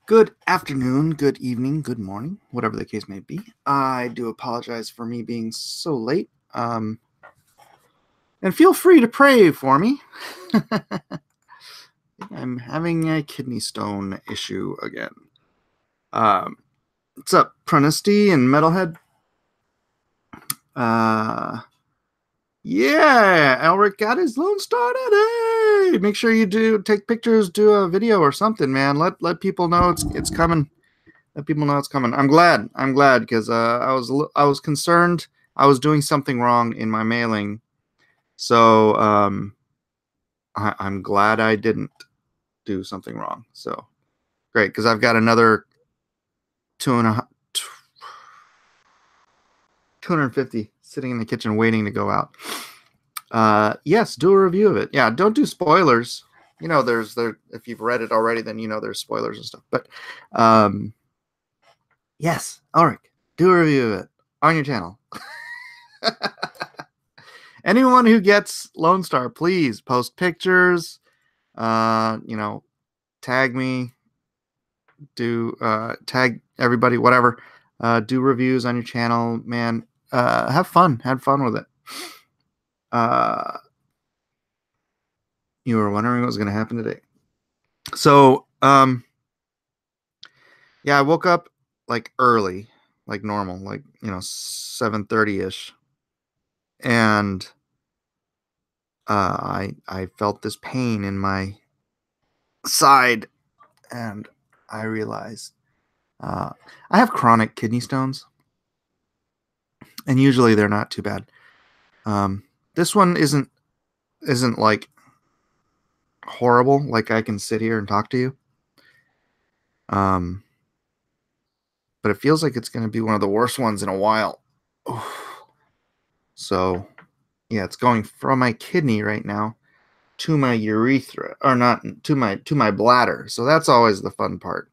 Good afternoon, good evening, good morning, whatever the case may be. I do apologize for me being so late. And feel free to pray for me. I'm having a kidney stone issue again. What's up, Prunesty and Metalhead? Yeah, Elric got his Lone Star today. Make sure you do take pictures, do a video or something, man. Let people know it's coming. Let people know it's coming. I'm glad because I was concerned I was doing something wrong in my mailing. So I'm glad I didn't do something wrong. So great, because I've got another 250 sitting in the kitchen waiting to go out. Yes, do a review of it. Yeah, don't do spoilers. You know, if you've read it already, then you know there's spoilers and stuff. But yes, Ulrich, do a review of it on your channel. Anyone who gets Lone Star, please post pictures. Tag me. Tag everybody, whatever. Do reviews on your channel, man. Have fun. Have fun with it. You were wondering what was going to happen today. So, yeah, I woke up like early, like normal, like 7:30ish, and I felt this pain in my side, and I realized I have chronic kidney stones, and usually they're not too bad. This one isn't like horrible. Like I can sit here and talk to you. But it feels like it's going to be one of the worst ones in a while. So, yeah, it's going from my kidney right now to my urethra, or not to my bladder. So that's always the fun part.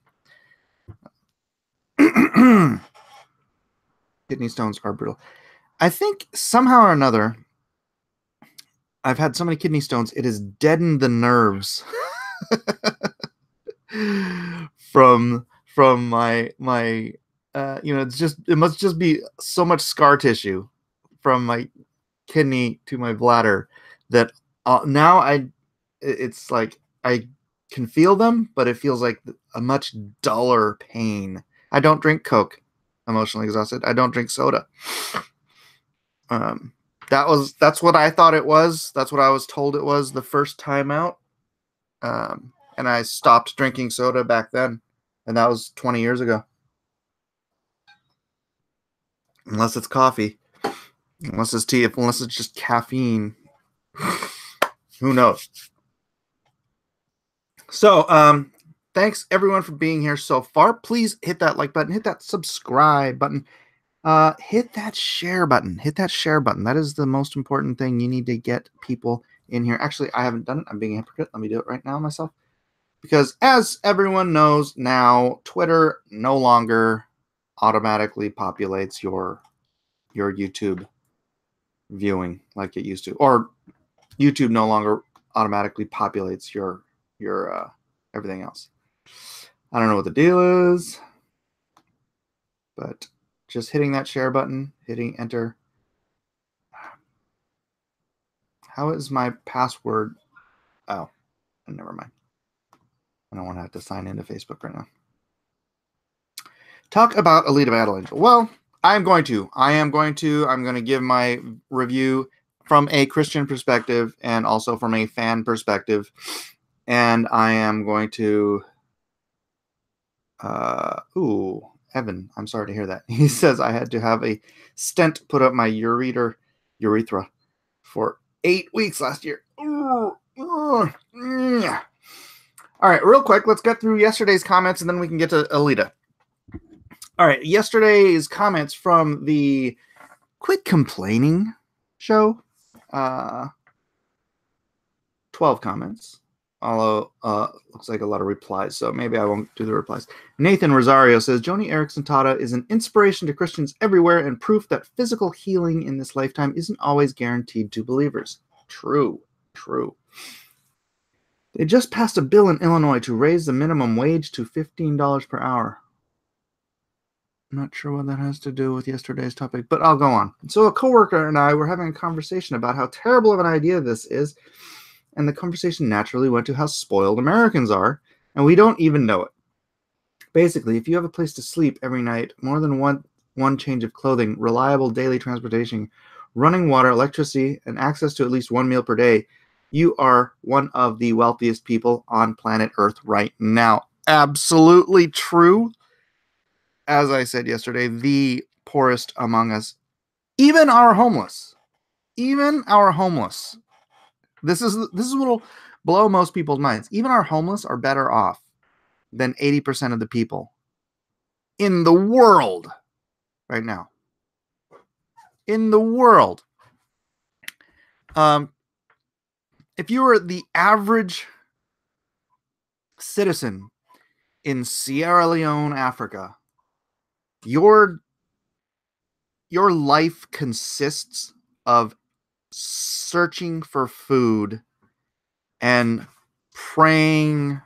Kidney stones are brutal. I think somehow or another, I've had so many kidney stones, it has deadened the nerves from my it must just be so much scar tissue from my kidney to my bladder that now it's like I can feel them, but it feels like a much duller pain. I don't drink Coke. Emotionally exhausted. I don't drink soda. That's what I thought it was. That's what I was told it was the first time out. And I stopped drinking soda back then, and that was 20 years ago. Unless it's coffee, unless it's tea, unless it's just caffeine. Who knows? So, thanks everyone for being here so far. Please hit that like button, hit that subscribe button, hit that share button. Hit that share button. That is the most important thing. You need to get people in here. Actually, I haven't done it. I'm being a hypocrite. Let me do it right now myself. Because as everyone knows now, Twitter no longer automatically populates your YouTube viewing like it used to, or YouTube no longer automatically populates your everything else. I don't know what the deal is, but just hitting that share button, hitting enter. How is my password? Oh, never mind. I don't want to have to sign into Facebook right now. Talk about Alita Battle Angel. Well, I'm going to give my review from a Christian perspective and also from a fan perspective. And I am going to... Evan, I'm sorry to hear that. He says I had to have a stent put up my urethra for 8 weeks last year. All right, real quick, let's get through yesterday's comments and then we can get to Alita. All right, yesterday's comments from the Quit Complaining show. 12 comments. Although, looks like a lot of replies, so maybe I won't do the replies. Nathan Rosario says, Joni Eareckson Tada is an inspiration to Christians everywhere and proof that physical healing in this lifetime isn't always guaranteed to believers. True. They just passed a bill in Illinois to raise the minimum wage to $15 per hour. I'm not sure what that has to do with yesterday's topic, but I'll go on. So a coworker and I were having a conversation about how terrible of an idea this is, and the conversation naturally went to how spoiled Americans are, and we don't even know it. Basically, if you have a place to sleep every night, more than one change of clothing, reliable daily transportation, running water, electricity, and access to at least one meal per day, you are one of the wealthiest people on planet Earth right now. Absolutely true. As I said yesterday, the poorest among us, even our homeless, This is what will blow most people's minds. Even our homeless are better off than 80% of the people in the world right now. In the world. If you were the average citizen in Sierra Leone, Africa, your life consists of searching for food and praying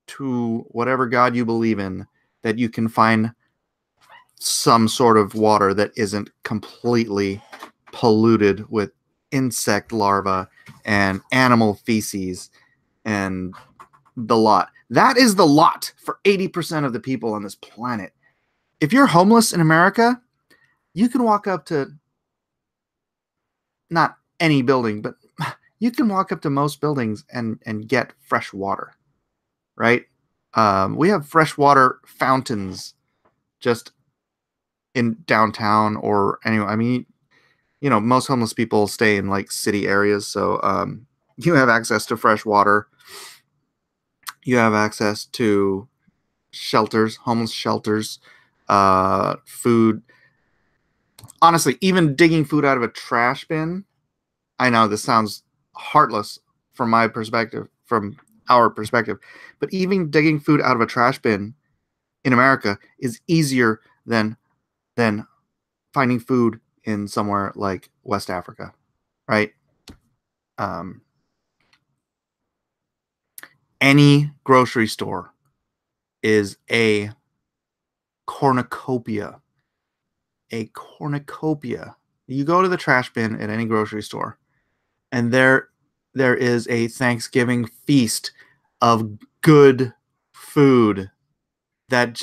to whatever God you believe in that you can find some sort of water that isn't completely polluted with insect larvae and animal feces and the lot. That is the lot for 80% of the people on this planet. If you're homeless in America, you can walk up to not any building, but you can walk up to most buildings and get fresh water, right? We have freshwater fountains just in downtown or anyway. I mean, you know, most homeless people stay in like city areas, so you have access to fresh water. You have access to shelters, homeless shelters, food. Honestly, even digging food out of a trash bin. I know this sounds heartless from my perspective, from our perspective, but even digging food out of a trash bin in America is easier than finding food in somewhere like West Africa, right? Any grocery store is a cornucopia. A cornucopia. You go to the trash bin at any grocery store, and there is a Thanksgiving feast of good food that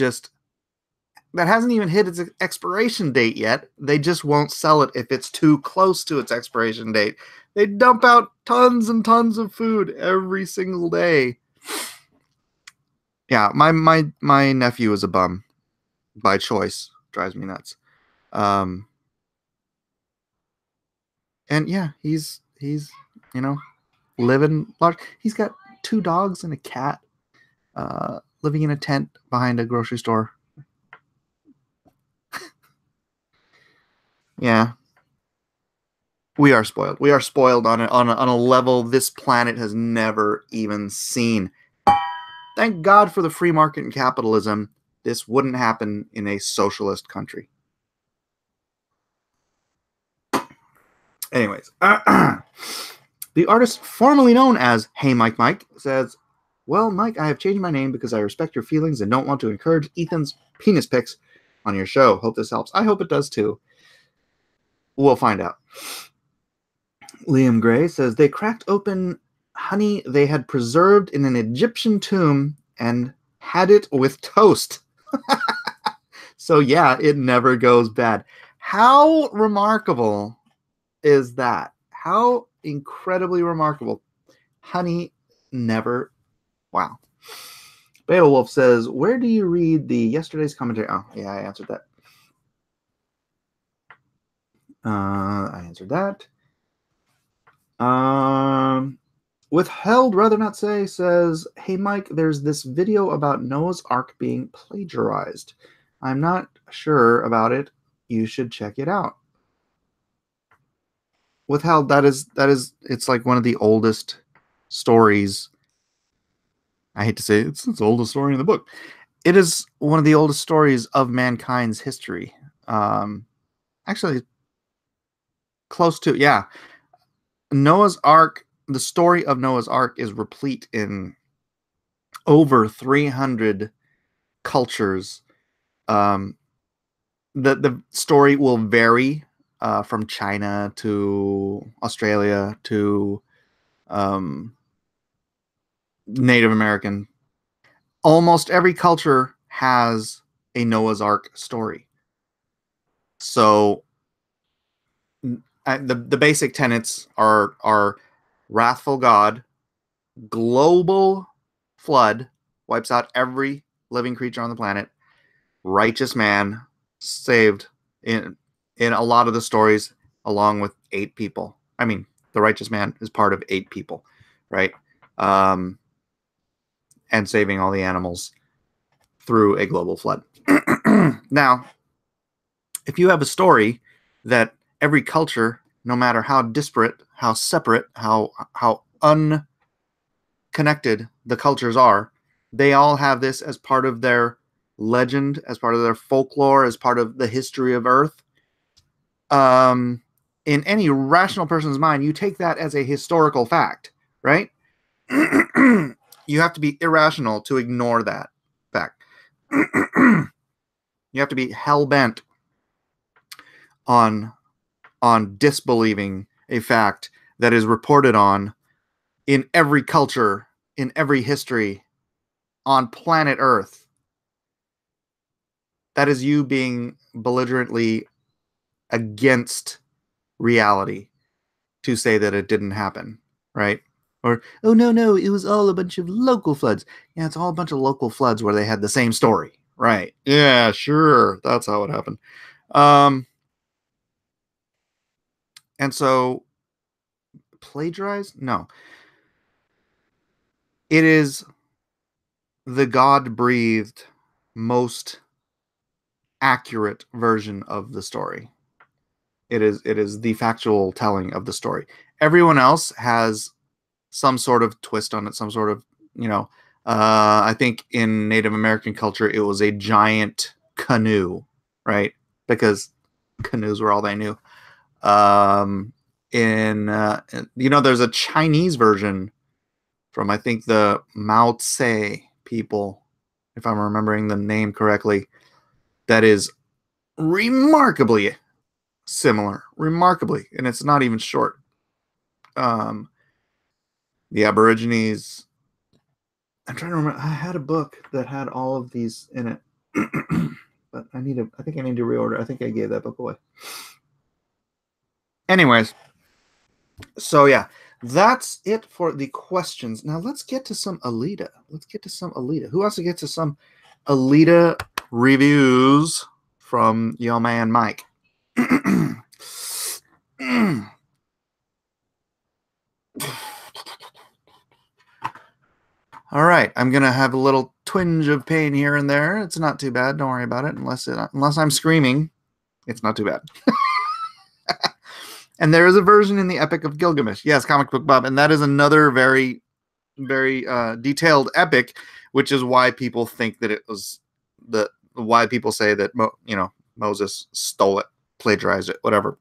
hasn't even hit its expiration date yet. They just won't sell it if it's too close to its expiration date. They dump out tons and tons of food every single day. Yeah, my nephew is a bum by choice. Drives me nuts. And yeah, he's living large. He's got 2 dogs and a cat, living in a tent behind a grocery store. Yeah, we are spoiled. We are spoiled on a level this planet has never even seen. Thank God for the free market and capitalism. This wouldn't happen in a socialist country. Anyways, the artist formerly known as Hey Mike Mike says, "Well, Mike, I have changed my name because I respect your feelings and don't want to encourage Ethan's penis pics on your show. Hope this helps." I hope it does too. We'll find out. Liam Gray says, "They cracked open honey they had preserved in an Egyptian tomb and had it with toast." So yeah, it never goes bad. How remarkable is that? How incredibly remarkable. Honey never. Wow. Beowulf says, "Where do you read the yesterday's commentary?" Oh, yeah, I answered that. Withheld rather not say says, "Hey Mike, there's this video about Noah's Ark being plagiarized. I'm not sure about it. You should check it out." Withheld, that is it's like one of the oldest stories. I hate to say it's the oldest story in the book. It is one of the oldest stories of mankind's history. Actually, close to, yeah. Noah's Ark the story of Noah's Ark is replete in over 300 cultures. The story will vary from China to Australia to Native American. Almost every culture has a Noah's Ark story. So the basic tenets are wrathful God, global flood, wipes out every living creature on the planet, righteous man saved in a lot of the stories along with 8 people. I mean, the righteous man is part of 8 people, right? And saving all the animals through a global flood. Now, if you have a story that every culture, no matter how disparate, how separate, how unconnected the cultures are, they all have this as part of their legend, as part of their folklore, as part of the history of Earth. In any rational person's mind, you take that as a historical fact, right? You have to be irrational to ignore that fact. You have to be hell-bent on disbelieving a fact that is reported on in every culture, in every history, on planet Earth. That is you being belligerently against reality to say that it didn't happen, right? Or, oh, no, it was all a bunch of local floods. Yeah, it's all a bunch of local floods where they had the same story, right? Yeah, sure, that's how it happened. And so, plagiarize? No. It is the God-breathed, most accurate version of the story. It is the factual telling of the story. Everyone else has some sort of twist on it, some sort of, I think in Native American culture, it was a giant canoe, right? Because canoes were all they knew. There's a Chinese version from, I think, the Mao Tse people, if I'm remembering the name correctly, that is remarkably similar, and it's not even short. The Aborigines. I'm trying to remember. I had a book that had all of these in it, but I think I need to reorder. I think I gave that book away. Anyways, so yeah, that's it for the questions. Now let's get to some Alita. Who wants to get to some Alita reviews from your man Mike? All right, I'm gonna have a little twinge of pain here and there. It's not too bad. Don't worry about it. Unless I'm screaming, it's not too bad. And there is a version in the Epic of Gilgamesh. Yes, Comic Book Bob, and that is another very, very detailed epic, which is why people think that it was why people say that Moses stole it, plagiarized it, whatever.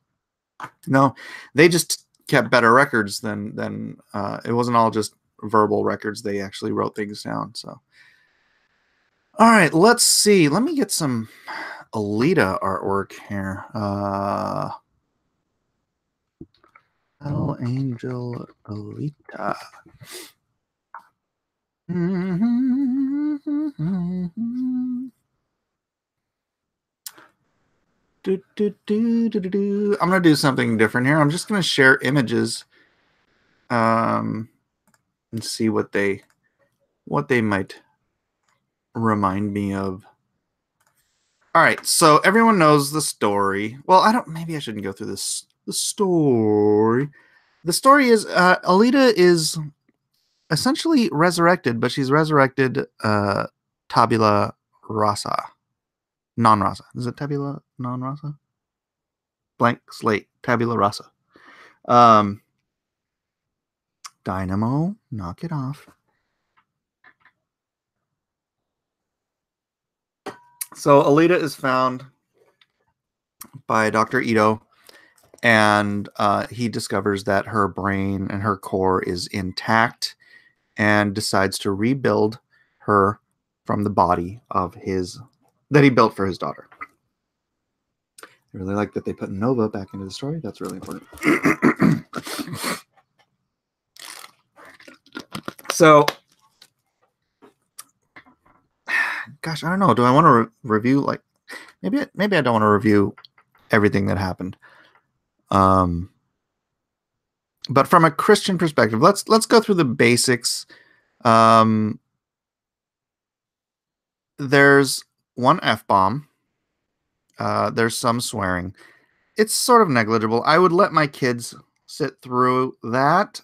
No, they just kept better records than it wasn't all just verbal records. They actually wrote things down. So, all right, let's see. Let me get some Alita artwork here. Hell Angel Alita. I'm gonna do something different here. I'm just gonna share images, and see what they might remind me of. All right, so everyone knows the story. Well, maybe I shouldn't go through this. The story. The story is Alita is essentially resurrected, but she's resurrected tabula rasa. Non-rasa. Is it tabula non-rasa? Blank slate. Tabula rasa. Dynamo, knock it off. So Alita is found by Dr. Ito and he discovers that her brain and her core is intact, and decides to rebuild her from the body of his that he built for his daughter. I really like that they put Nova back into the story. That's really important. So, gosh, I don't know. Do I want to review, like, maybe I don't want to review everything that happened. But from a Christian perspective, let's go through the basics. There's one F-bomb. There's some swearing. It's sort of negligible. I would let my kids sit through that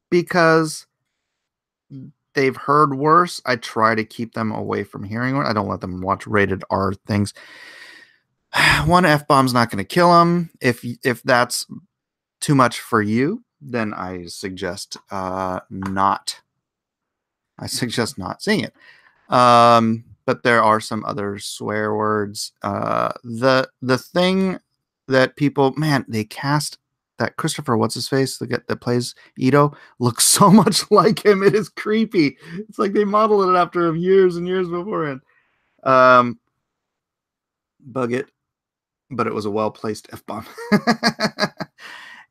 because they've heard worse. I try to keep them away from hearing it. I don't let them watch rated R things. One F-bomb's not going to kill them. If that's too much for you, then I suggest not. I suggest not seeing it. But there are some other swear words. The thing that people, man, they cast that Christopher, what's his face, the guy that plays Ito, looks so much like him. It is creepy. It's like they modeled it after him years and years beforehand. Bug it, but it was a well-placed F-bomb.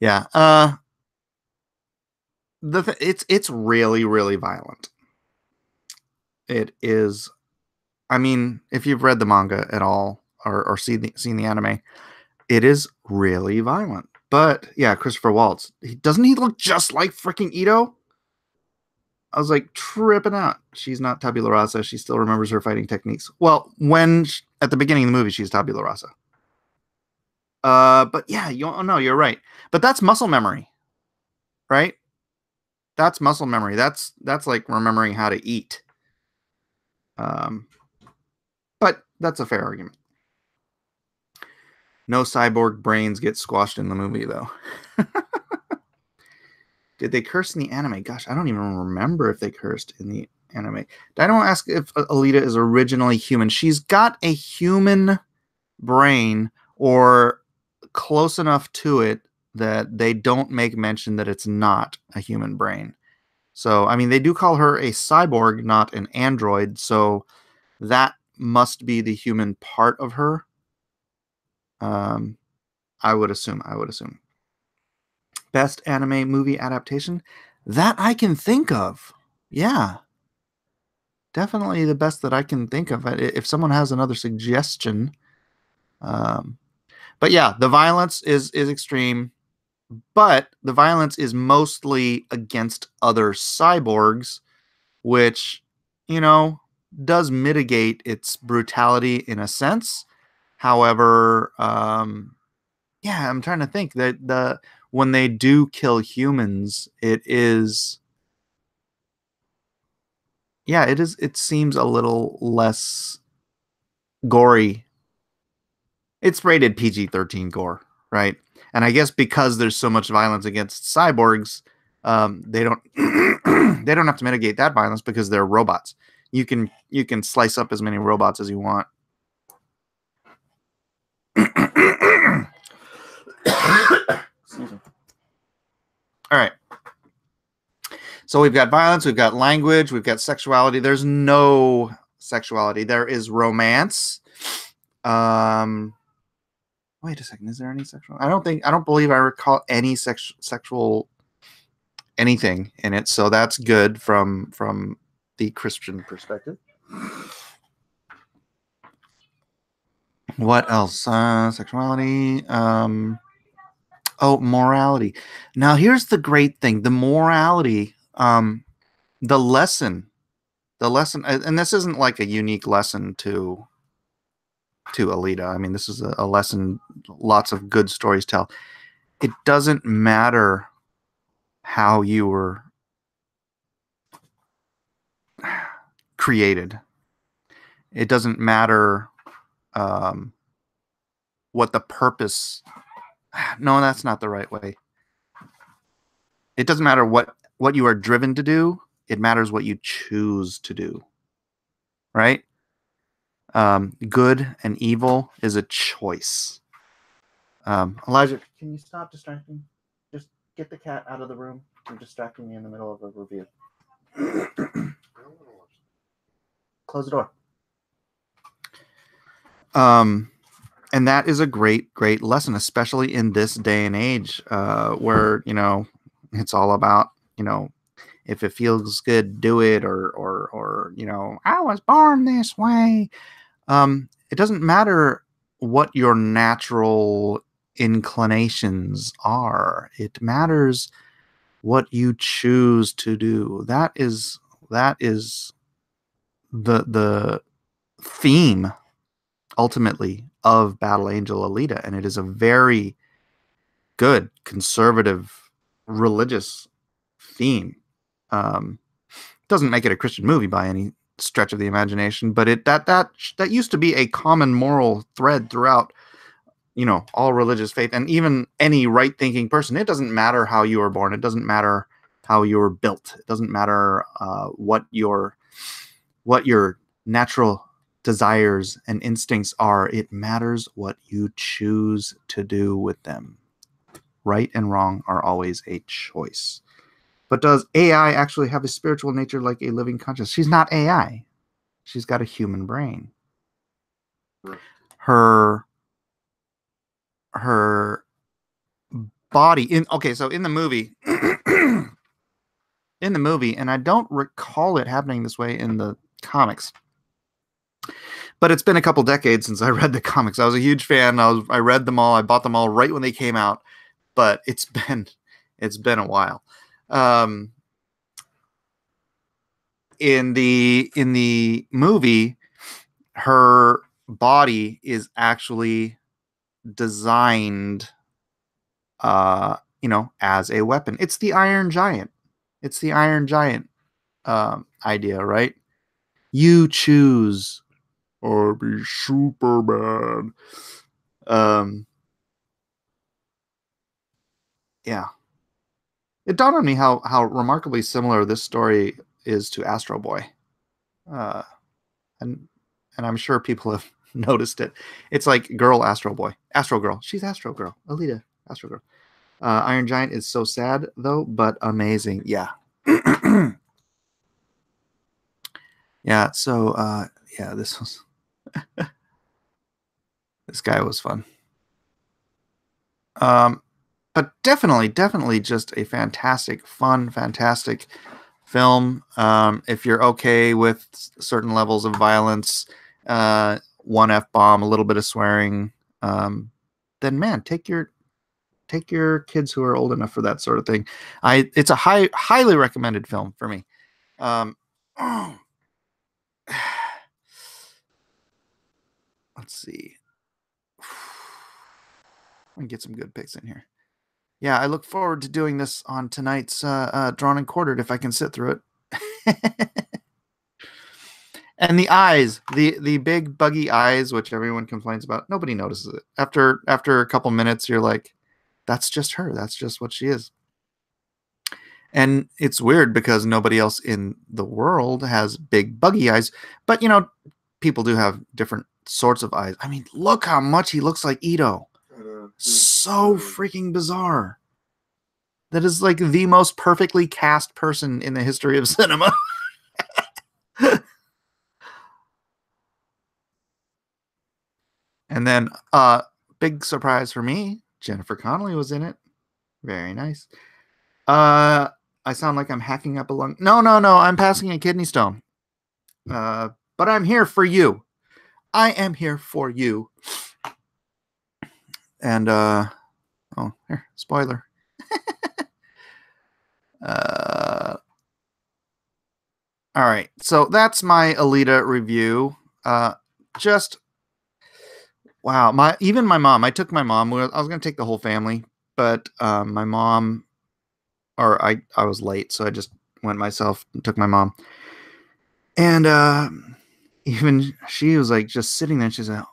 Yeah. It's really, really violent. It is. I mean, if you've read the manga at all or seen the anime, it is really violent. But yeah, Christopher Waltz, doesn't he look just like freaking Ito? I was like tripping out. She's not tabula rasa. She still remembers her fighting techniques. Well, at the beginning of the movie, she's tabula rasa. But yeah, you're right. But that's muscle memory, right? That's muscle memory. That's like remembering how to eat. But that's a fair argument. No cyborg brains get squashed in the movie, though. Did they curse in the anime? Gosh, I don't even remember if they cursed in the anime. Dino asked if Alita is originally human. She's got a human brain, or close enough to it that they don't make mention that it's not a human brain. So, I mean, they do call her a cyborg, not an android. So that must be the human part of her. I would assume. Best anime movie adaptation that I can think of. Yeah. Definitely the best that I can think of. If someone has another suggestion. But yeah, the violence is extreme. But the violence is mostly against other cyborgs, which, does mitigate its brutality in a sense. However, yeah, I'm trying to think that when they do kill humans, it seems a little less gory. It's rated PG-13 gore, right? And I guess because there's so much violence against cyborgs, they don't they don't have to mitigate that violence because they're robots. You can slice up as many robots as you want. All right. So we've got violence, we've got language, we've got sexuality. There's no sexuality. There is romance. Wait a second. Is there any sexual? I don't believe I recall any sexual anything in it. So that's good from the Christian perspective. What else? Sexuality. Morality. Now here's the great thing. The morality, the lesson, and this isn't like a unique lesson to Alita. I mean, this is a lesson lots of good stories tell. It doesn't matter how you were created. It doesn't matter what the purpose. No, that's not the right way. It doesn't matter what you are driven to do. It matters what you choose to do. Right? Good and evil is a choice. Elijah, can you stop distracting? Just get the cat out of the room. You're distracting me in the middle of a review. Close the door. And that is a great lesson, especially in this day and age, where, you know, it's all about, you know, if it feels good, do it, or you know, I was born this way. It doesn't matter what your natural inclinations are. It matters what you choose to do. That is the theme ultimately of Battle Angel Alita, and it is a very good conservative religious theme. Doesn't make it a Christian movie by any stretch of the imagination, but it that used to be a common moral thread throughout, you know, all religious faith, and even any right-thinking person. It doesn't matter how you were born. It doesn't matter how you were built. It doesn't matter what your natural desires and instincts are. It matters what you choose to do with them. Right and wrong are always a choice. But does AI actually have a spiritual nature like a living consciousness? She's not AI. She's got a human brain. Her body so in the movie and I don't recall it happening this way in the comics, but it's been a couple decades since I read the comics. I was a huge fan. I read them all. I bought them all right when they came out, but it's been a while. In the movie, her body is actually designed, you know, as a weapon. It's the Iron Giant. It's the Iron Giant idea, right? You choose or be Superman. Yeah. It dawned on me how remarkably similar this story is to Astro Boy. And I'm sure people have noticed it. It's like girl Astro Boy. Astro Girl. She's Astro Girl. Alita, Astro Girl. Iron Giant is so sad, though, but amazing. Yeah. Yeah, so, yeah, this was... this guy was fun. But definitely just a fantastic film. If you're okay with certain levels of violence, one F-bomb, a little bit of swearing, then man, take your kids who are old enough for that sort of thing. It's a highly recommended film for me. Let's see. I can get some good picks in here. Yeah, I look forward to doing this on tonight's Drawn and Quartered if I can sit through it. And the eyes, the big buggy eyes, which everyone complains about, nobody notices it. After a couple minutes, you're like, that's just her. That's just what she is. And it's weird because nobody else in the world has big buggy eyes. But, you know, people do have different sorts of eyes. I mean, look how much he looks like Ito. So freaking bizarre. That is like the most perfectly cast person in the history of cinema. And then, big surprise for me, Jennifer Connelly was in it. Very nice. I sound like I'm hacking up a lung. No, I'm passing a kidney stone. But I'm here for you. I am here for you. And, oh, here, spoiler. All right, so that's my Alita review. Just wow, my mom. I took my mom. I was gonna take the whole family, but my mom, or I was late, so I just went myself and took my mom. And even she was like just sitting there. She's like,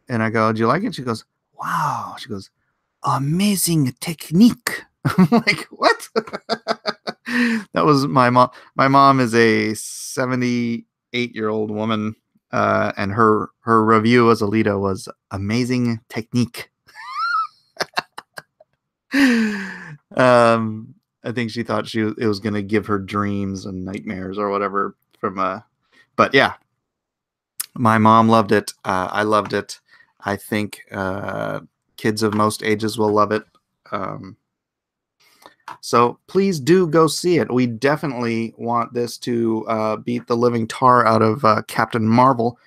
and I go, "Do you like it?" She goes, "Wow." She goes, "Amazing technique." I'm like, what? That was my mom. My mom is a 78-year-old woman, and her review as Alita was amazing technique. I think she thought it was gonna give her dreams and nightmares or whatever from but yeah, my mom loved it. I loved it. I think kids of most ages will love it. So please do go see it. We definitely want this to beat the living tar out of Captain Marvel,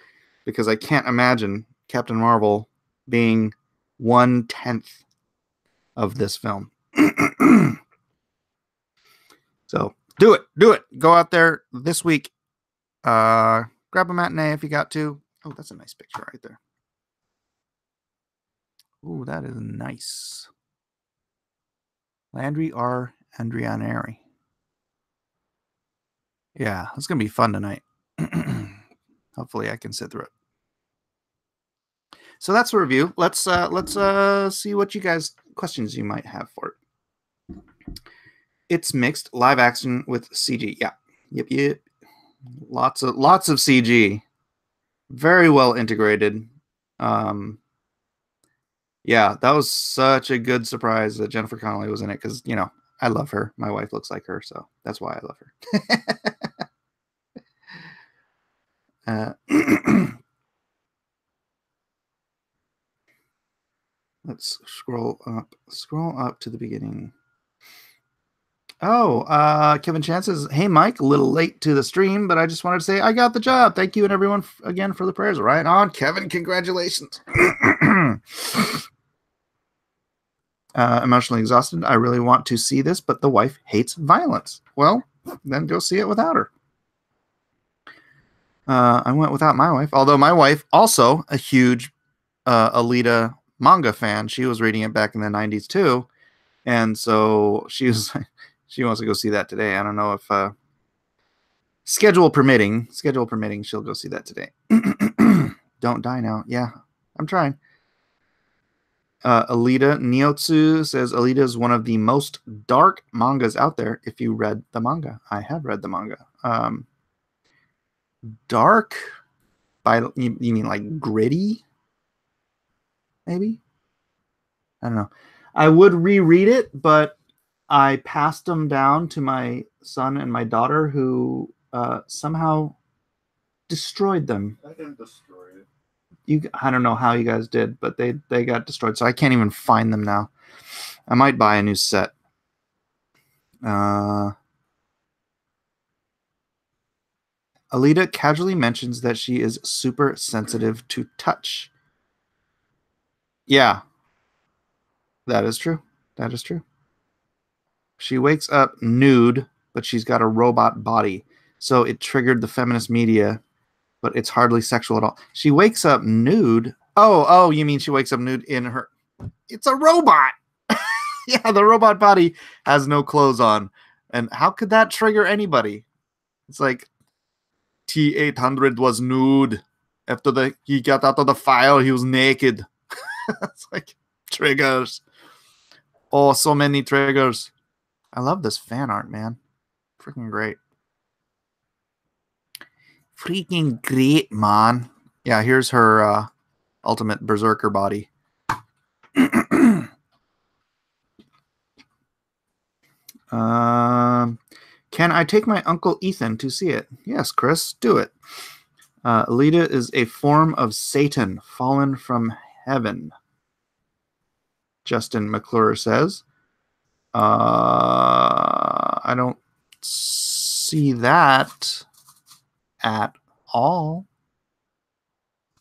because I can't imagine Captain Marvel being 1/10 of this film. So do it. Go out there this week. Grab a matinee if you got to. Oh, that's a nice picture right there. Ooh, that is nice. Landry R. Andrianeri. Yeah, it's gonna be fun tonight. Hopefully I can sit through it. So that's a review. Let's see what you guys questions you might have for it. It's mixed live action with CG. Yeah. Yep. Lots of CG. Very well integrated. Yeah, that was such a good surprise that Jennifer Connelly was in it, because, you know, I love her. My wife looks like her, so that's why I love her. Let's scroll up to the beginning. Oh, Kevin Chan says, "Hey Mike, a little late to the stream, but I just wanted to say I got the job. Thank you and everyone again for the prayers." Right on, Kevin. Congratulations. Emotionally exhausted. I really want to see this, but the wife hates violence. Well, then go see it without her. I went without my wife, although my wife also a huge Alita manga fan. She was reading it back in the 90s too, and so she wants to go see that today. I don't know if schedule permitting, she'll go see that today. Don't die now. Yeah, I'm trying. Alita Niotsu says Alita is one of the most dark mangas out there. If you read the manga, I have read the manga. Dark, by you mean like gritty? Maybe, I don't know. I would reread it, but I passed them down to my son and my daughter, who somehow destroyed them. I didn't destroy it. I don't know how you guys did, but they got destroyed, so I can't even find them now. I might buy a new set. Alita casually mentions that she is super sensitive to touch. Yeah, that is true. That is true. She wakes up nude, but she's got a robot body, so it triggered the feminist media, but it's hardly sexual at all. She wakes up nude. Oh, you mean she wakes up nude in her... It's a robot. Yeah, the robot body has no clothes on. And how could that trigger anybody? It's like T-800 was nude. After he got out of the fire, he was naked. It's like triggers. Oh, so many triggers. I love this fan art, man. Freaking great. Freaking great, man. Yeah, here's her ultimate berserker body. Can I take my Uncle Ethan to see it? Yes, Chris, do it. Alita is a form of Satan fallen from heaven, Justin McClure says. I don't see that at all.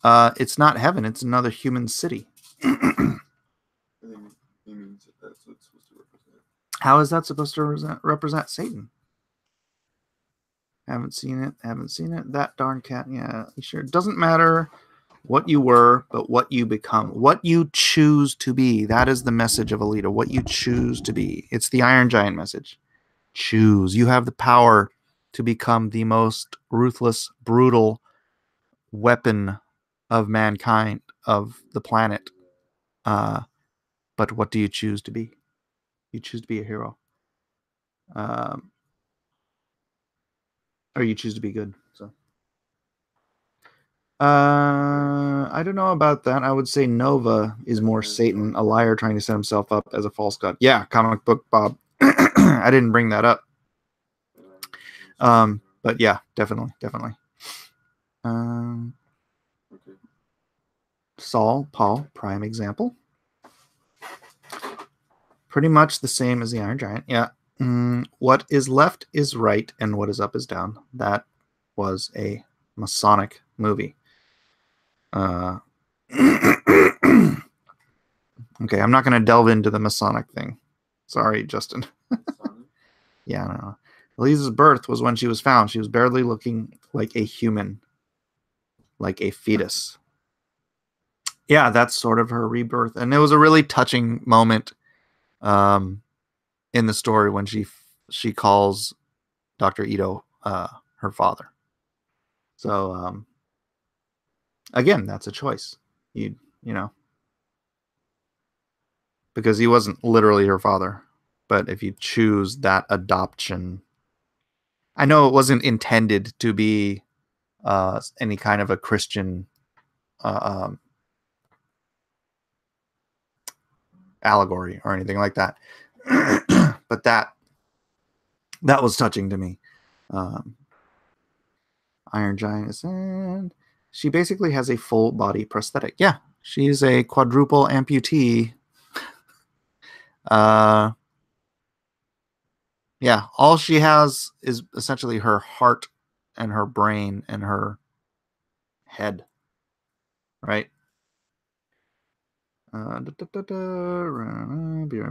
It's not heaven. It's another human city. How is that supposed to represent Satan? Haven't seen it. That darn cat. Yeah, sure. It doesn't matter what you were, but what you become. What you choose to be. That is the message of Alita. What you choose to be. It's the Iron Giant message. Choose. You have the power to become the most ruthless, brutal weapon of mankind, of the planet. But what do you choose to be? You choose to be a hero. Or you choose to be good. So I I don't know about that. I would say Nova is more Satan, a liar trying to set himself up as a false god. Yeah, comic book Bob. I didn't bring that up. But yeah, definitely. Saul, Paul, prime example. Pretty much the same as the Iron Giant. Yeah. What is left is right, and what is up is down. That was a Masonic movie. Okay, I'm not going to delve into the Masonic thing. Sorry, Justin. Yeah, I don't know. Elisa's birth was when she was found. She was barely looking like a human, like a fetus. Yeah, that's sort of her rebirth. And it was a really touching moment in the story when she calls Dr. Ito her father. So again, that's a choice. You know, because he wasn't literally her father, but if you choose that adoption, I know it wasn't intended to be any kind of a Christian allegory or anything like that, but that was touching to me. Iron Giant is in. She basically has a full body prosthetic. Yeah, she's a quadruple amputee. Yeah, all she has is essentially her heart and her brain and her head. Right? Be right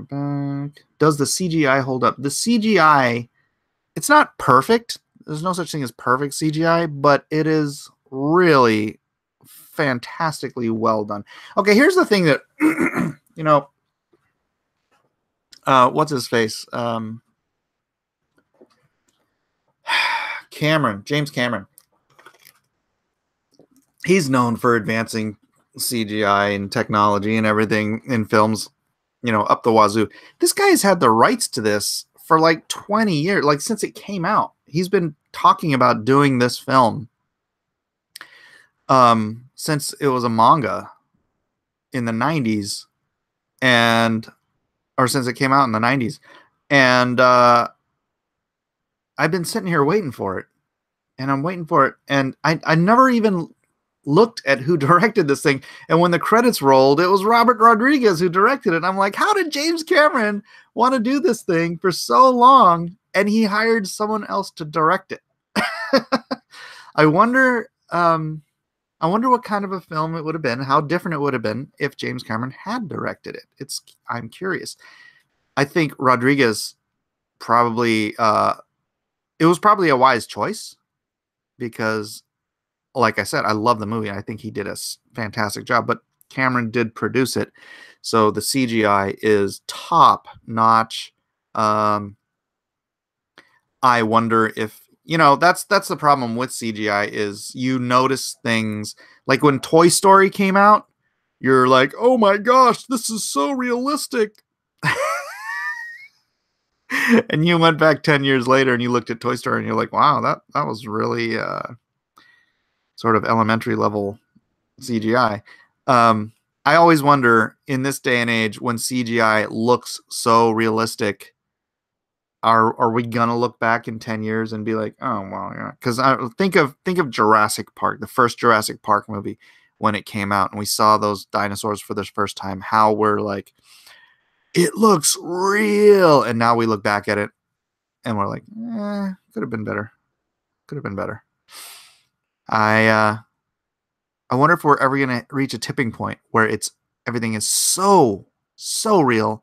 back. Does the CGI hold up? The CGI, it's not perfect. There's no such thing as perfect CGI, but it is really fantastically well done. Okay, here's the thing that, you know, what's his face? James Cameron. He's known for advancing CGI and technology and everything in films, you know, up the wazoo. This guy's had the rights to this for like 20 years, like since it came out. He's been talking about doing this film since it was a manga in the 90s, or since it came out in the 90s. And I've been sitting here waiting for it, and I'm waiting for it. And I never even looked at who directed this thing. And when the credits rolled, it was Robert Rodriguez who directed it. I'm like, how did James Cameron want to do this thing for so long, and he hired someone else to direct it? I wonder what kind of a film it would have been, how different it would have been if James Cameron had directed it. I'm curious. I think Rodriguez probably it was probably a wise choice, because like I said, I love the movie. I think he did a fantastic job, but Cameron did produce it. So the CGI is top notch. I wonder if, you know, that's the problem with CGI is you notice things like when Toy Story came out, you're like, oh my gosh, this is so realistic. And you went back 10 years later and you looked at Toy Story and you're like, wow, that was really sort of elementary level CGI. I always wonder, in this day and age when CGI looks so realistic, are we gonna look back in 10 years and be like, oh well, yeah? Because I think of Jurassic Park, the first Jurassic Park movie, when it came out and we saw those dinosaurs for the first time, how we're like, it looks real. And now we look back at it and we're like, could have been better. I wonder if we're ever gonna reach a tipping point where everything is so real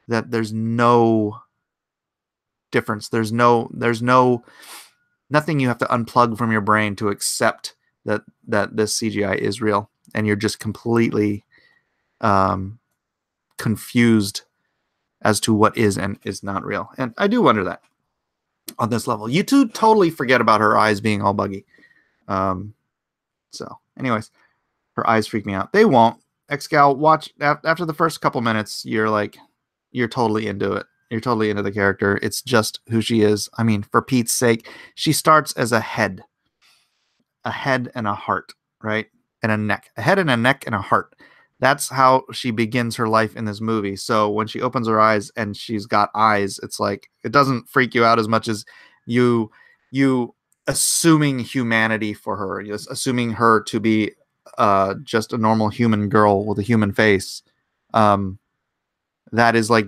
that there's no difference. There's nothing you have to unplug from your brain to accept that this CGI is real, and you're just completely confused as to what is and is not real. And I do wonder that on this level. You two totally forget about her eyes being all buggy. So anyways, her eyes freak me out. They won't. Excal, watch after the first couple minutes, you're totally into it. You're totally into the character. It's just who she is. I mean, for Pete's sake, she starts as a head and a heart, right? and a neck, a head and a neck and a heart. That's how she begins her life in this movie. So when she opens her eyes and she's got eyes, it's like it doesn't freak you out as much as you assuming humanity for her, just assuming her to be just a normal human girl with a human face. That is like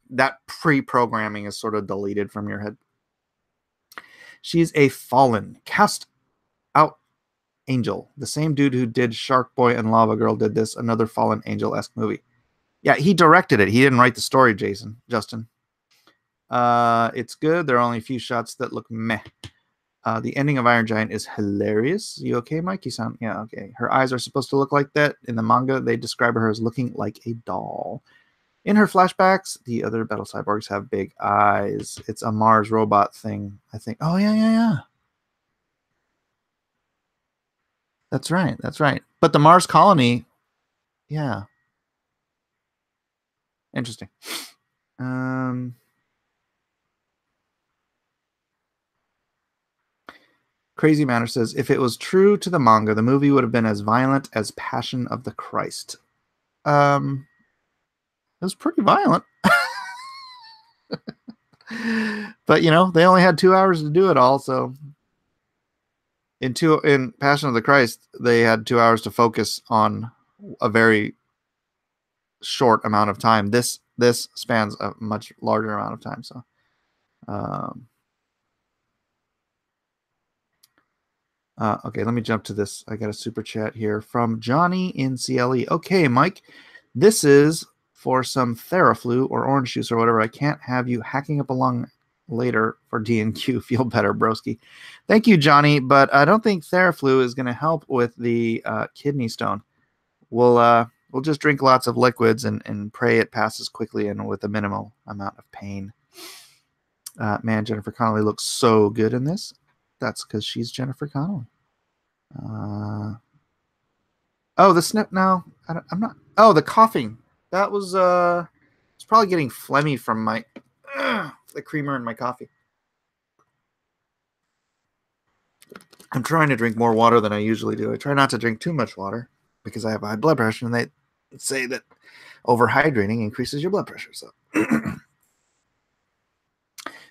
that pre-programming is sort of deleted from your head. She's a fallen, cast out angel. The same dude who did Shark Boy and Lava Girl did this, another fallen angel-esque movie. Yeah, he directed it. He didn't write the story, Justin. It's good. There are only a few shots that look meh. The ending of Iron Giant is hilarious. You okay, Mike? You sound... Yeah, okay. Her eyes are supposed to look like that. In the manga, they describe her as looking like a doll. In her flashbacks, the other battle cyborgs have big eyes. It's a Mars robot thing, I think. Oh, yeah. That's right. But the Mars colony... Yeah. Interesting. Crazy Manor says, if it was true to the manga, the movie would have been as violent as Passion of the Christ. It was pretty violent. But, you know, they only had 2 hours to do it all, so... In Passion of the Christ, they had 2 hours to focus on a very short amount of time. This spans a much larger amount of time, so... Okay, let me jump to this. I got a super chat here from Johnny in CLE. Okay, Mike, this is for some Theraflu or orange juice or whatever. I can't have you hacking up along later for D&Q. Feel better, broski. Thank you, Johnny, but I don't think Theraflu is going to help with the kidney stone. We'll just drink lots of liquids and pray it passes quickly and with a minimal amount of pain. Man, Jennifer Connelly looks so good in this. That's because she's Jennifer Connelly. Oh, the snip. No, I'm not. Oh, the coughing. That was it's probably getting phlegmy from my the creamer in my coffee. I'm trying to drink more water than I usually do. I try not to drink too much water because I have high blood pressure, and they say that overhydrating increases your blood pressure. So.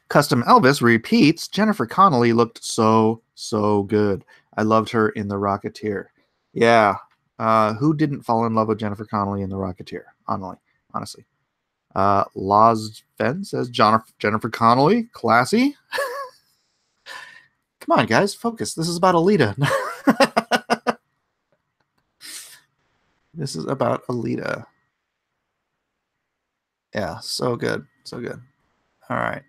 Custom Elvis repeats, Jennifer Connelly looked so good. I loved her in The Rocketeer. Yeah. Who didn't fall in love with Jennifer Connelly in The Rocketeer? Honestly. Laws Fen says, Jennifer Connelly, classy. Come on, guys, focus. This is about Alita. This is about Alita. Yeah, so good. So good. All right.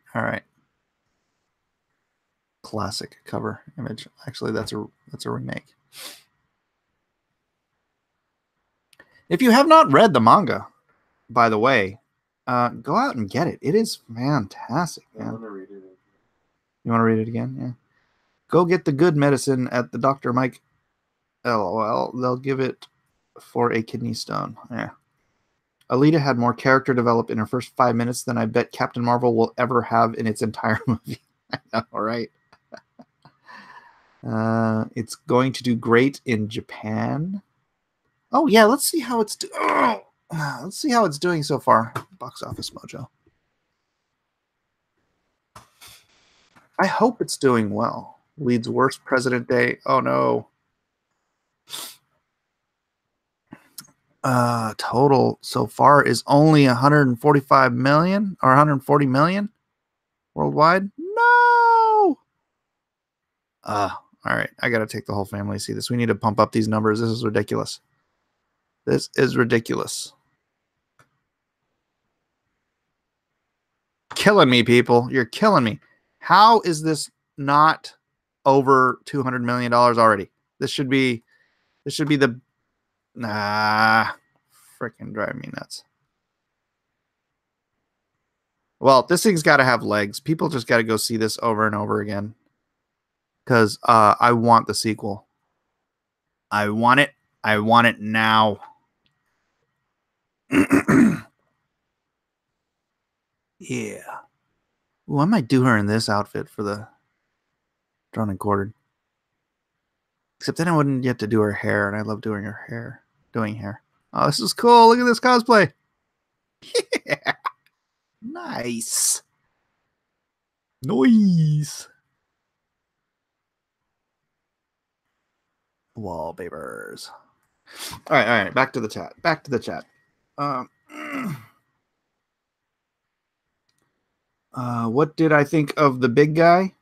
Classic cover image. Actually, that's a remake. If you have not read the manga, by the way, go out and get it. It is fantastic, man. You want to read it again? Yeah. Go get the good medicine at the Dr. Mike. LOL. They'll give it for a kidney stone. Yeah. Alita had more character develop in her first 5 minutes than I bet Captain Marvel will ever have in its entire movie. I know, right? It's going to do great in Japan. Oh yeah, let's see how it's let's see how it's doing so far. Box Office Mojo. I hope it's doing well. Leads worst President Day. Oh no. Total so far is only 145 million or 140 million worldwide. No. All right. I got to take the whole family to see this. We need to pump up these numbers. This is ridiculous. This is ridiculous. Killing me, people. You're killing me. How is this not over $200 million already? This should be the freaking drive me nuts. Well, this thing's got to have legs. People just got to go see this over and over again. Because I want the sequel. I want it. I want it now. Yeah. Ooh, I might do her in this outfit for the drawn and quartered. Except then I wouldn't get to do her hair, and I love doing her hair. Doing hair. Oh, this is cool. Look at this cosplay. Yeah. Nice. Noise. Wallpapers. All right. Back to the chat. What did I think of the big guy?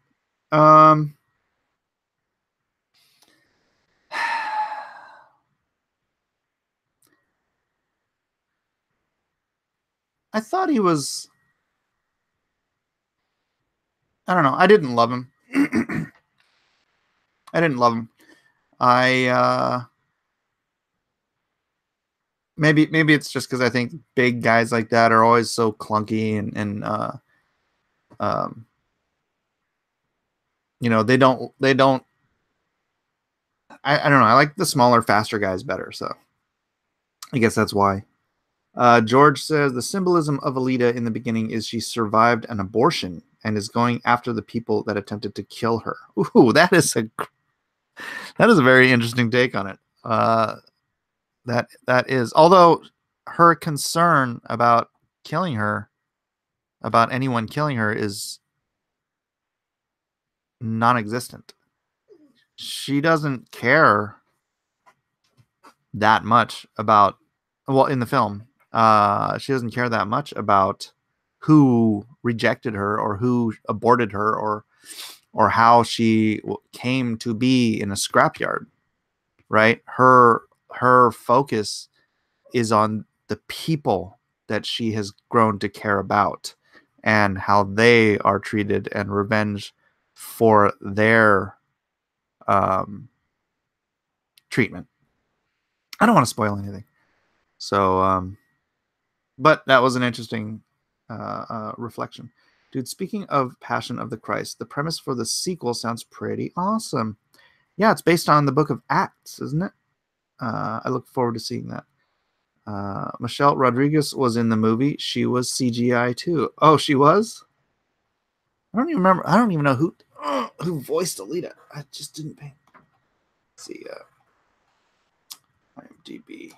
I thought he was. I don't know. I didn't love him. I didn't love him. Maybe it's just because I think big guys like that are always so clunky and they don't. I don't know. I like the smaller, faster guys better. So I guess that's why. George says the symbolism of Alita in the beginning is she survived an abortion and is going after the people that attempted to kill her. Ooh, that is a very interesting take on it. That is, although her concern about killing her, about anyone killing her, is non-existent. She doesn't care that much about, well, in the film, she doesn't care that much about who rejected her or who aborted her or how she came to be in a scrapyard, right? Her focus is on the people that she has grown to care about and how they are treated and revenge for their treatment. I don't want to spoil anything. So, but that was an interesting reflection. Dude, speaking of Passion of the Christ, the premise for the sequel sounds pretty awesome. Yeah, it's based on the book of Acts, isn't it? I look forward to seeing that. Michelle Rodriguez was in the movie. She was CGI too. Oh, she was? I don't even remember. I don't even know who voiced Alita. I just didn't pay. Let's see. IMDb.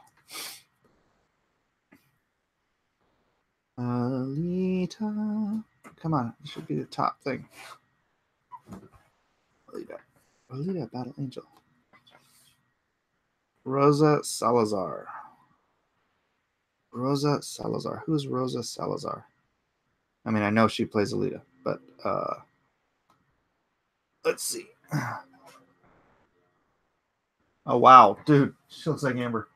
Alita. Come on. It should be the top thing. Alita Battle Angel. Rosa Salazar. Rosa Salazar. Who is Rosa Salazar? I mean, I know she plays Alita, but let's see. Oh, wow. Dude, she looks like Amber.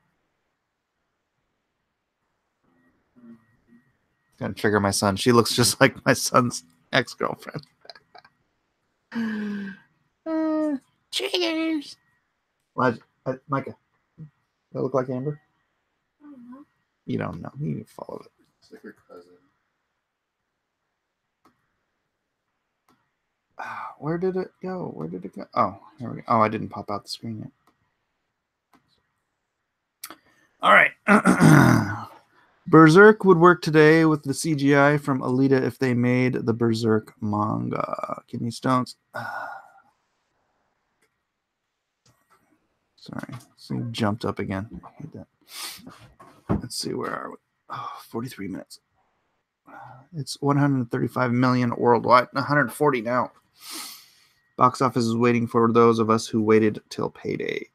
Gonna trigger my son. She looks just like my son's ex-girlfriend. Triggers. Micah, does that look like Amber? I don't know. You don't know. You follow it. It's like her cousin. Where did it go? Oh, here we go. Oh, I didn't pop out the screen yet. All right. Berserk would work today with the CGI from Alita if they made the Berserk manga. Kidney stones. Sorry. So you jumped up again. I hate that. Let's see, where are we? Oh, 43 minutes. It's 135 million worldwide. 140 now. Box office is waiting for those of us who waited till payday.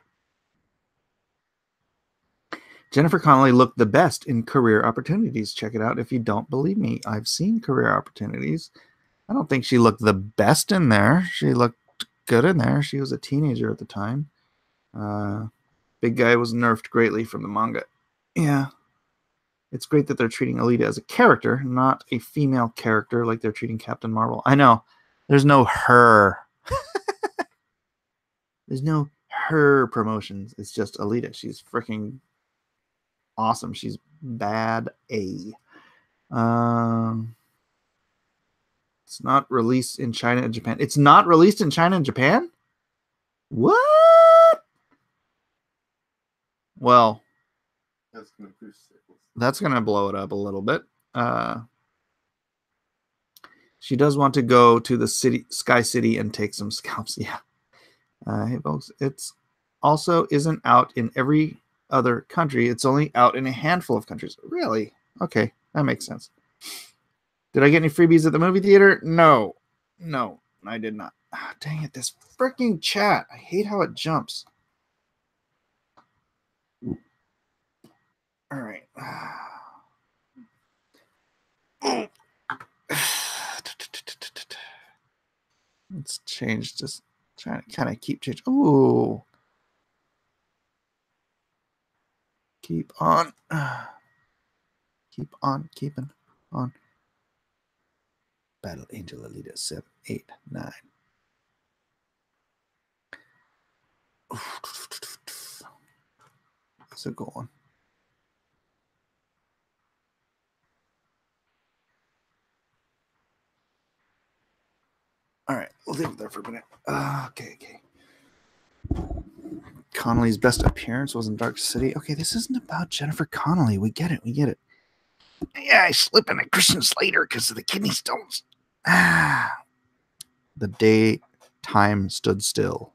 Jennifer Connelly looked the best in Career Opportunities. Check it out if you don't believe me. I've seen Career Opportunities. I don't think she looked the best in there. She looked good in there. She was a teenager at the time. Big guy was nerfed greatly from the manga. Yeah. It's great that they're treating Alita as a character, not a female character like they're treating Captain Marvel. I know. There's no her. There's no her promotions. It's just Alita. She's freaking awesome. She's bad A. It's not released in China and Japan. It's not released in China and Japan? What? Well, that's going to blow it up a little bit. She does want to go to the Sky City and take some scalps. Yeah. Hey, folks, it's also isn't out in every other country. It's only out in a handful of countries. Really? Okay, that makes sense. Did I get any freebies at the movie theater? No. No, I did not. Ah, dang it, this freaking chat. I hate how it jumps. All right. Let's change, just trying to kind of keep change. Ooh. Keep on. Keep on keeping on. Battle Angel Alita 7, 8, 9. How's it going? All right, we'll leave it there for a minute. Okay. Connolly's best appearance was in Dark City. Okay, this isn't about Jennifer Connelly. We get it. Yeah, I slip in a Christian Slater because of the kidney stones. The daytime stood still.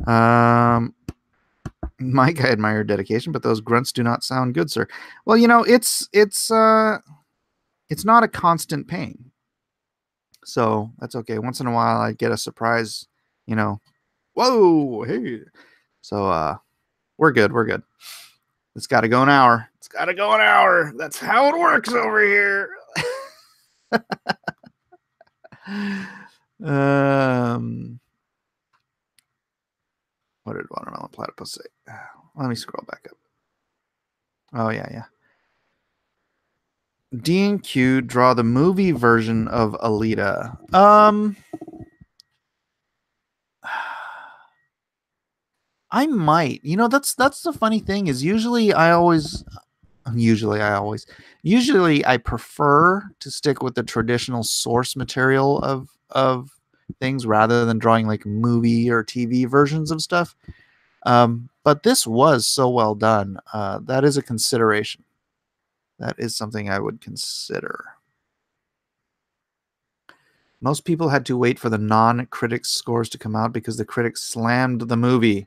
Mike, I admire your dedication, but those grunts do not sound good, sir. Well, it's not a constant pain. So that's okay. Once in a while I get a surprise, whoa, hey. So we're good. It's gotta go an hour. That's how it works over here. What did Watermelon Platypus say? Let me scroll back up. Oh yeah. D&Q draw the movie version of Alita. I might. That's the funny thing is usually I prefer to stick with the traditional source material of things rather than drawing like movie or TV versions of stuff. But this was so well done. That is a consideration. That is something I would consider. Most people had to wait for the non-critics scores to come out because the critics slammed the movie.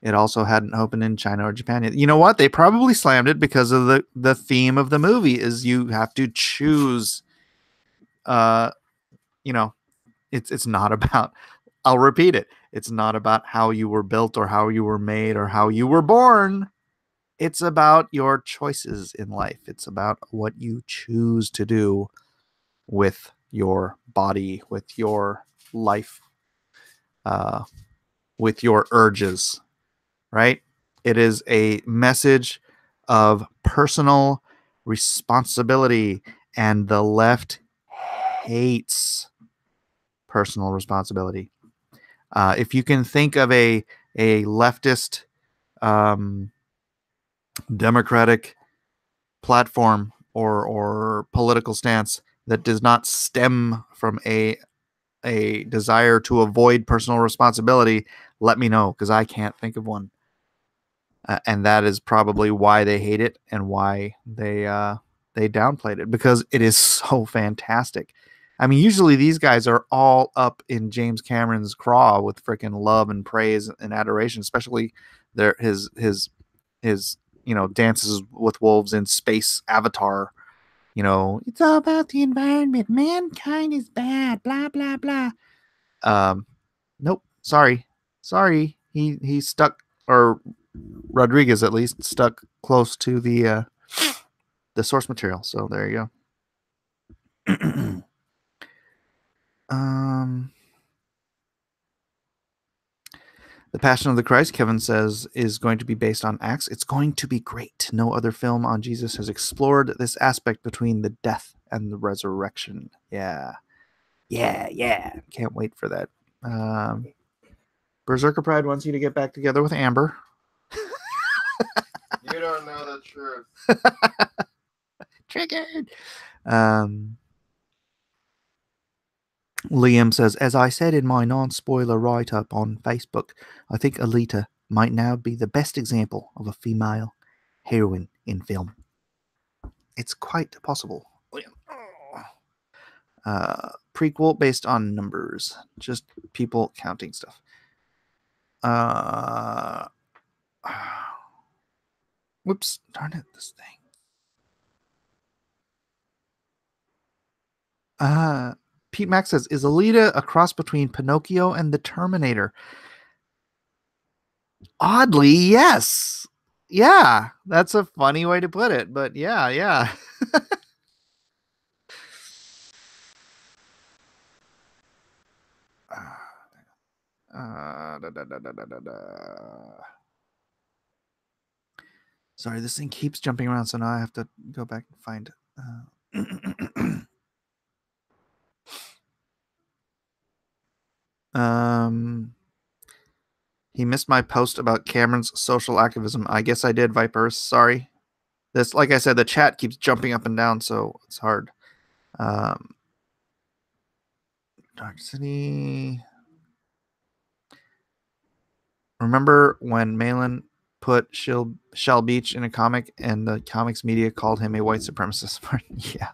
It also hadn't opened in China or Japan yet. You know what? They probably slammed it because of the theme of the movie is you have to choose. It's not about. I'll repeat it. It's not about how you were built or how you were made or how you were born. It's about your choices in life. It's about what you choose to do with your body, with your life, with your urges, right? It is a message of personal responsibility, and the left hates personal responsibility. If you can think of a leftist democratic platform or political stance that does not stem from a desire to avoid personal responsibility, let me know, because I can't think of one. And that is probably why they hate it and why they downplayed it, because it is so fantastic. I mean, usually these guys are all up in James Cameron's craw with freaking love and praise and adoration, especially his Dances with Wolves in Space Avatar. It's all about the environment. Mankind is bad. Blah blah blah. Nope. Sorry. He stuck, or Rodriguez at least stuck close to the source material. So there you go. The Passion of the Christ, Kevin says, is going to be based on Acts. It's going to be great. No other film on Jesus has explored this aspect between the death and the resurrection. Yeah. Can't wait for that. Berserker Pride wants you to get back together with Amber. You don't know the truth. Triggered. Liam says, as I said in my non-spoiler write-up on Facebook, I think Alita might now be the best example of a female heroine in film. It's quite possible. Prequel based on numbers, just people counting stuff. Whoops. Darn it, this thing. Pete Max says, is Alita a cross between Pinocchio and the Terminator? Oddly, yes. Yeah, that's a funny way to put it, but yeah. Da, da, da, da, da, da, da. Sorry, this thing keeps jumping around, so now I have to go back and find he missed my post about Cameron's social activism. I guess I did, Vipers. Sorry. This, like I said, the chat keeps jumping up and down, so it's hard. Dark City. Remember when Malin put Shell Beach in a comic and the comics media called him a white supremacist? Yeah.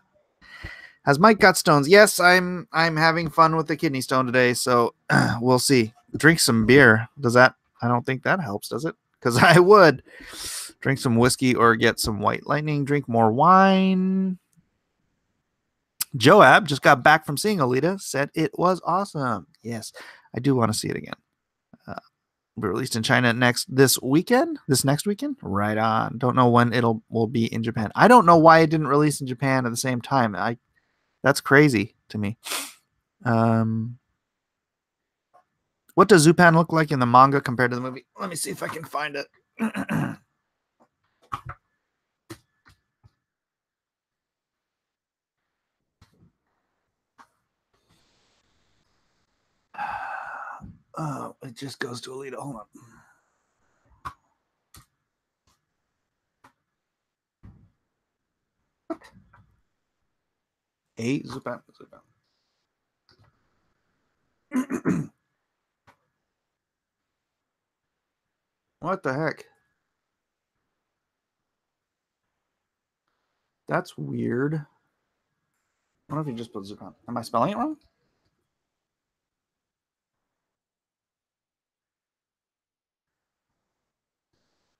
Has Mike got stones? Yes, I'm having fun with the kidney stone today, so we'll see. Drink some beer. Does that? I don't think that helps, does it? Because I would drink some whiskey or get some white lightning. Drink more wine. Joab just got back from seeing Alita. Said it was awesome. Yes, I do want to see it again. Be released in China next weekend. Right on. Don't know when will be in Japan. I don't know why it didn't release in Japan at the same time. That's crazy to me. What does Zupan look like in the manga compared to the movie? Let me see if I can find it. Oh, it just goes to Alita. Hold on. Zupan. What the heck? That's weird. I wonder if you just put Zupan. Am I spelling it wrong?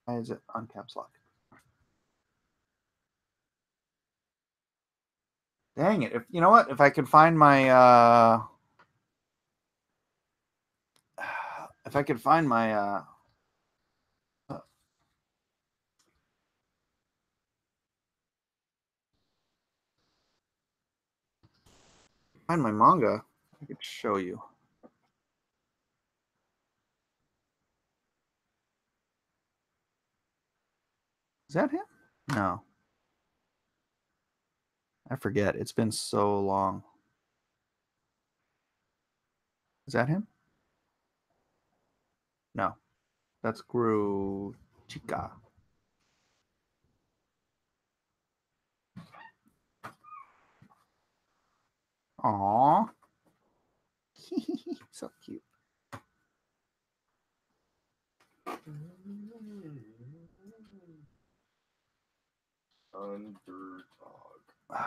Why is it on caps lock? Dang it. You know what? If I could find my find my manga, I could show you. Is that him? No. I forget. It's been so long. Is that him? No. That's Guru Chica. Aww. So cute. Underdog. Oh, man.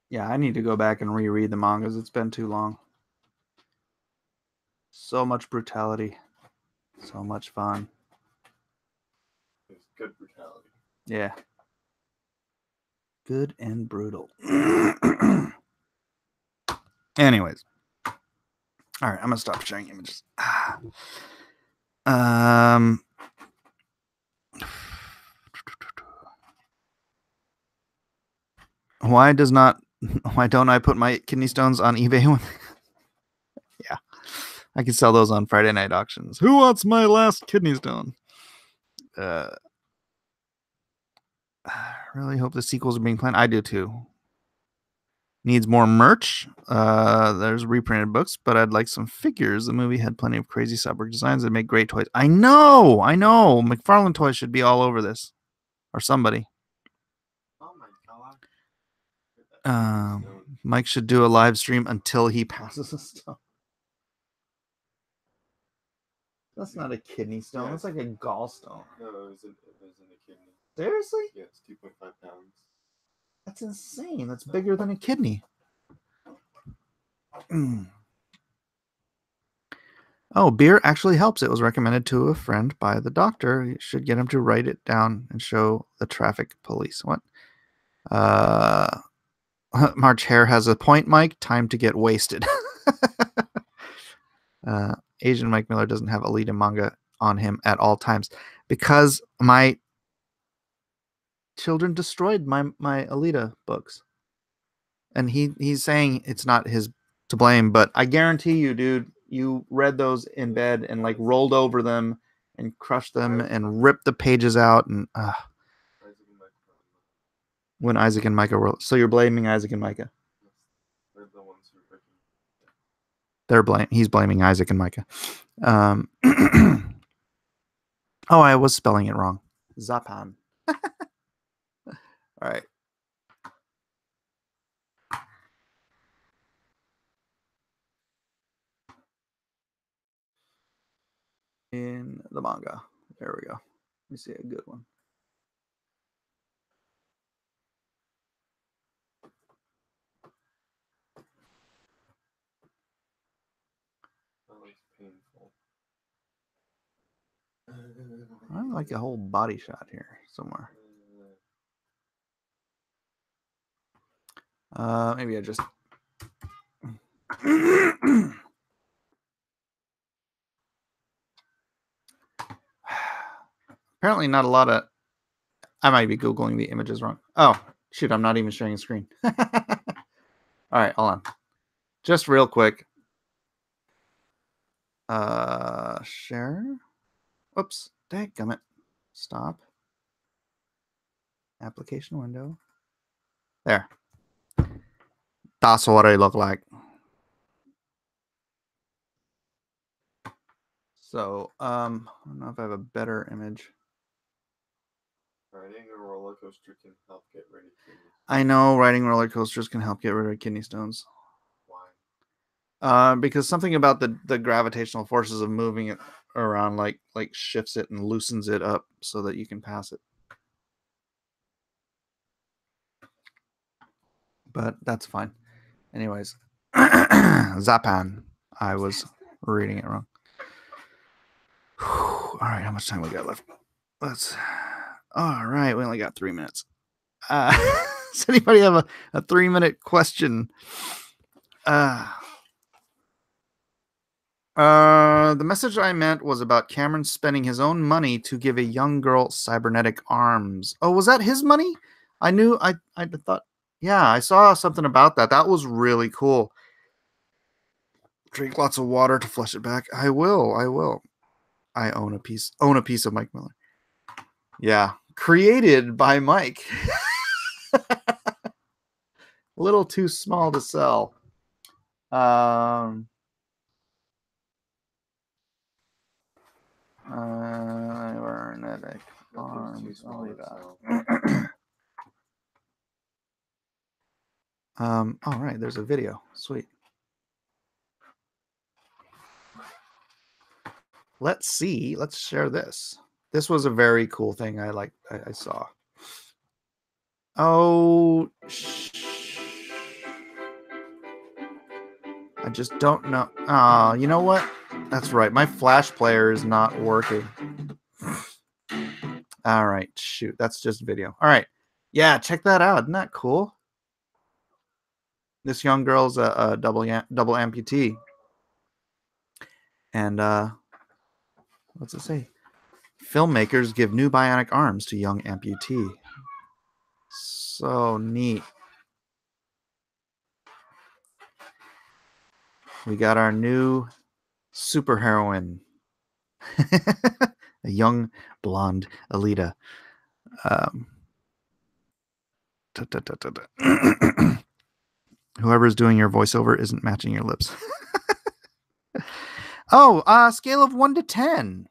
Yeah, I need to go back and reread the mangas. It's been too long. So much brutality. So much fun. It's good brutality. Yeah. Good and brutal. Anyways. All right, I'm gonna stop sharing images. Why don't I put my kidney stones on eBay? Yeah, I can sell those on Friday night auctions. Who wants my last kidney stone? I really hope the sequels are being planned. I do too. Needs more merch. There's reprinted books, but I'd like some figures. The movie had plenty of crazy cyborg designs that make great toys. I know. McFarlane Toys should be all over this, or somebody. Oh my god. Mike should do a live stream until he passes a stone. That's not a kidney stone. That's like a gallstone. No, it was in a kidney. Seriously? Yeah, it's 2.5 pounds. That's insane. That's bigger than a kidney. Oh, beer actually helps. It was recommended to a friend by the doctor. You should get him to write it down and show the traffic police. What? March Hare has a point, Mike. Time to get wasted. Asian Mike Miller doesn't have Alita manga on him at all times because my children destroyed my Alita books. And he's saying it's not his to blame, but I guarantee you, dude, you read those in bed and like rolled over them and crushed them and ripped the pages out and when Isaac and Micah were so you're blaming Isaac and Micah. He's blaming Isaac and Micah. Oh, I was spelling it wrong. Zapan. All right. In the manga. There we go. Let me see a good one. I like a whole body shot here somewhere. Maybe I just apparently not a lot of I might be Googling the images wrong. Oh, shoot, I'm not even sharing a screen. All right, hold on. Just real quick. Share. Whoops. Dadgummit. Stop. Application window. There. That's what I look like. So, I don't know if I have a better image. Riding a roller coaster can help get rid of kidney stones. I know riding roller coasters can help get rid of kidney stones. Why? Because something about the gravitational forces of moving it around like shifts it and loosens it up so that you can pass it. But that's fine. Anyways, Zapan. I was reading it wrong. All right, how much time we got left? All right, we only got 3 minutes. Does anybody have a 3-minute question? The message I meant was about Cameron spending his own money to give a young girl cybernetic arms. Oh, was that his money? I thought, yeah, I saw something about that. That was really cool. Drink lots of water to flush it back. I will. I own a piece of Mike Miller. Yeah, created by Mike. A little too small to sell. Cybernetic arms. All right, there's a video. Sweet. Let's see. Let's share this. This was a very cool thing I saw. Oh, I just don't know. You know what? That's right. My Flash player is not working. All right. Shoot. That's just video. All right. Yeah, check that out. Isn't that cool? This young girl's a double amputee. And what's it say? Filmmakers give new bionic arms to young amputee. So neat. We got our new superheroine. A young blonde Alita. Whoever's doing your voiceover isn't matching your lips. Oh, scale of 1 to 10.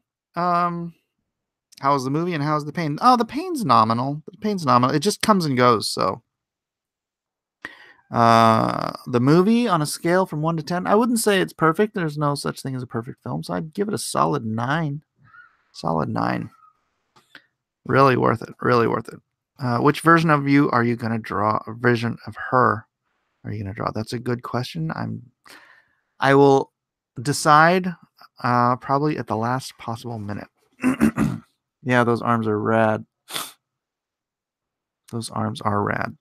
How's the movie and how's the pain? Oh, the pain's nominal. It just comes and goes. So, the movie on a scale from 1 to 10, I wouldn't say it's perfect. There's no such thing as a perfect film. So I'd give it a solid 9. Solid 9. Really worth it. Really worth it. Which version of you are you going to draw? A version of her are you going to draw? That's a good question. I will decide probably at the last possible minute. Yeah, those arms are rad. Those arms are rad.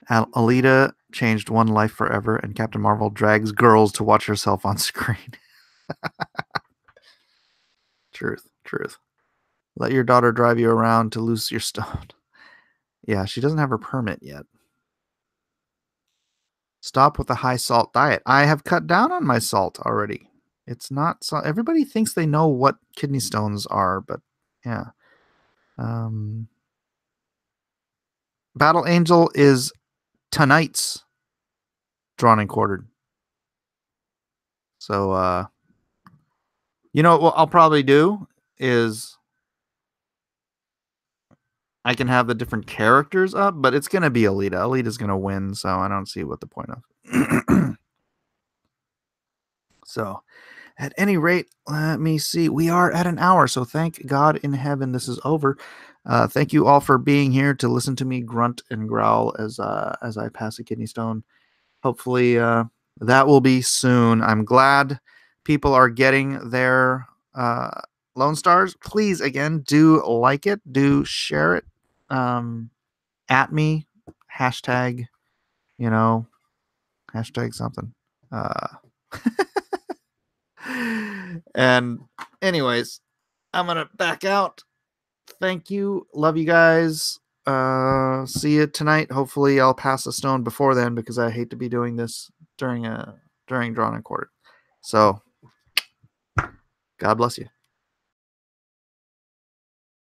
Alita changed one life forever, and Captain Marvel drags girls to watch herself on screen. Truth. Let your daughter drive you around to lose your stone. Yeah, she doesn't have her permit yet. Stop with the high salt diet. I have cut down on my salt already. It's not so. Everybody thinks they know what kidney stones are, but yeah. Battle Angel is tonight's drawn and quartered. So, you know what I'll probably do is I can have the different characters up, but it's going to be Alita. Alita's going to win, so I don't see what the point of. So, at any rate, let me see. We are at an hour, so thank God in heaven this is over. Thank you all for being here to listen to me grunt and growl as I pass a kidney stone. Hopefully, that will be soon. I'm glad people are getting their Lone Stars. Please, again, do like it, do share it. At me, hashtag, hashtag something. And anyways, I'm gonna back out. Thank you, love you guys. See you tonight. Hopefully I'll pass a stone before then, because I hate to be doing this during drawn and quartered. So God bless you.